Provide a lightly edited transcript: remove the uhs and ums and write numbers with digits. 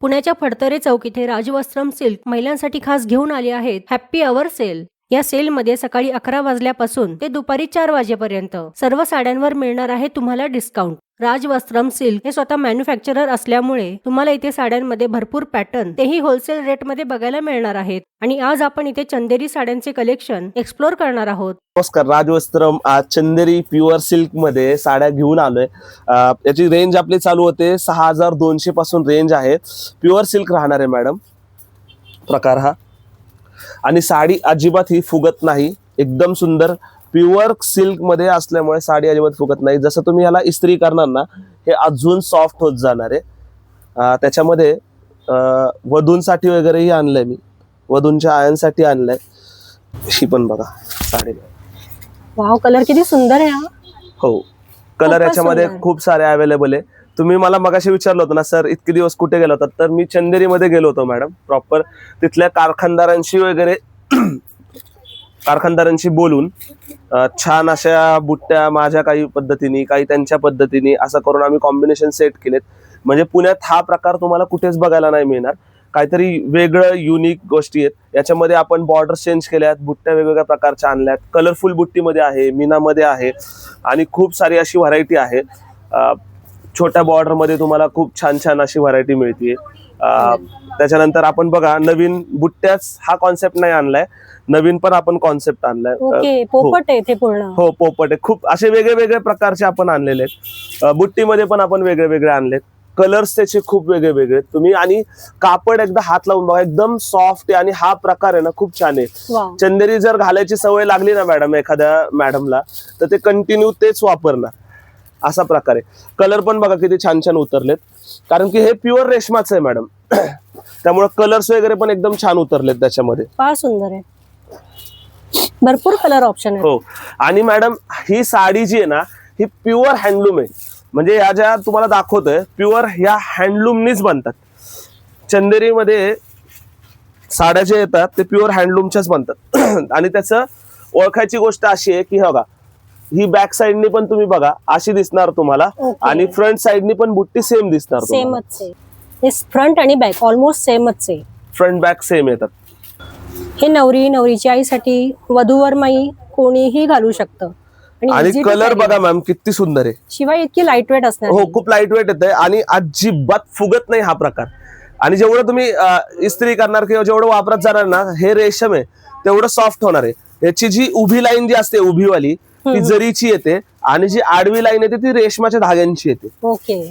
पुण्याच्या फडतरे चौक इथे राजवस्त्रम सिल्क महिलांसाठी खास घेऊन आले आहेत हॅप्पी अवर सेल। या सेल मध्ये सकाळी 11 वाजल्यापासून ते दुपारी 4 वाजेपर्यंत सर्व साड्यांवर मिळणार आहे तुम्हाला डिस्काउंट। राजवस्त्रम सिल्क हे स्वतः मॅन्युफॅक्चरर असल्यामुळे तुम्हाला इथे साड्यांमध्ये भरपूर पॅटर्न तेही होलसेल रेट मध्ये बघायला मिळणार आहेत। आणि आज आपण इथे चंदेरी साड्यांचे कलेक्शन एक्सप्लोर करणार आहोत। नमस्कार, राजवस्त्रम आज चंदेरी प्युअर सिल्क मध्ये साड्या घेऊन आलोय। याची रेंज आपली चालू होते 6200 पासून रेंज आहे। प्युअर सिल्क राहणार आहे मॅडम प्रकार हा, आणि साडी अजिबात ही फुगत नाही, एकदम सुंदर प्युअर सिल्क मध्ये असल्यामुळे साडी अजिबात फुगत नाही। जसं तुम्ही याला इस्त्री करणार ना हे अजून सॉफ्ट होत जाणार आहे। त्याच्यामध्ये वधूंसाठी वगैरेही आणलंय मी, वधूंच्या आयनसाठी आणलंय। ही पण बघा साडी, वाव, कलर किती सुंदर आहे हा। हो, कलर याच्यामध्ये खूप सारे अवेलेबल आहे। तुम्ही मला मगाशी विचारलं होतं ना सर इतके दिवस कुठे गेलो होता, तर मी चंदेरी मध्ये गेलो होतो मॅडम। प्रॉपर तिथल्या कारखानदारांशी वगैरे कारखानदारांशी बोलून छान अशा बुट्ट्या माझ्या काही पद्धतीने काही त्यांच्या पद्धतीने असं करून आम्ही कॉम्बिनेशन सेट केलेत। म्हणजे पुण्यात हा प्रकार तुम्हाला कुठेच बघायला नाही मिळणार, काहीतरी वेगळं युनिक गोष्टी आहेत। याच्यामध्ये आपण बॉर्डर चेंज केल्यात, बुट्ट्या वेगवेगळ्या प्रकारच्या आणल्यात, कलरफुल बुट्टीमध्ये आहे, मीनामध्ये आहे, आणि खूप सारी अशी व्हरायटी आहे। छोट्या बॉर्डर मध्ये तुम्हाला खूप छान छान अशी व्हरायटी मिळते। त्याच्यानंतर आपण बघा नवीन बुट्ट्याच हा कॉन्सेप्ट नाही आणलाय, नवीन पण आपण कॉन्सेप्ट आणलाय। पोपट आहे ते पूर्ण, हो पोपट आहे। खूप असे वेगळे वेगळे प्रकारचे आपण आणलेले आहेत। बुट्टीमध्ये पण आपण वेगळे वेगळे आणलेत, कलर्स त्याचे खूप वेगळे वेगळे तुम्ही, आणि कापड एकदा हात लावून बघा, एकदम सॉफ्ट आहे। आणि हा प्रकार आहे ना खूप छान आहे। चंदेरी जर घालायची सवय लागली ना मॅडम एखाद्या मॅडमला, तर ते कंटिन्यू तेच वापरणार, असा प्रकार आहे। कलर पण बघा किती छान छान उतरलेत, कारण की हे प्युअर रेशमाचं आहे मॅडम, त्यामुळे कलर्स वगैरे पण एकदम छान उतरलेत त्याच्यामध्ये। फार सुंदर आहे, भरपूर कलर ऑप्शन आहे। हो, आणि मॅडम ही साडी जी आहे ना ही प्युअर हँडलूम आहे। म्हणजे या ज्या तुम्हाला दाखवतोय प्युअर ह्या हँडलूमनीच बनतात। चंदेरीमध्ये साड्या ज्या येतात ते प्युअर हँडलूमच्याच बनतात। आणि त्याचं ओळखायची गोष्ट अशी आहे की बघा, ही बॅक साइडनी पण तुम्ही बघा अशी दिसणार तुम्हाला, आणि फ्रंट साइडनी पण बुट्टी सेम दिसणार तुम्हाला। सेमच आहे, फ्रंट आणि बॅक ऑलमोस्ट सेमच आहे, फ्रंट बॅक सेम येतात। हे नवरी नवरीच्या आईसाठी वधूवर माई कोणीही घालू शकतं। आणि कलर बघा मॅम किती सुंदर आहे, शिवाय इतकी लाईट वेट असणार। हो, खूप लाईट वेट येते आणि अजिबात फुगत नाही हा प्रकार। आणि जेवढं तुम्ही इस्त्री करणार किंवा जेवढं वापरत जाणार ना, हे रेशम आहे तेवढं सॉफ्ट होणार आहे। याची जी उभी लाईन जी असते उभीवाली ती जरीची येते, आणि जी आडवी लाईन येते ती रेशमाच्या धाग्यांची येते। ओके।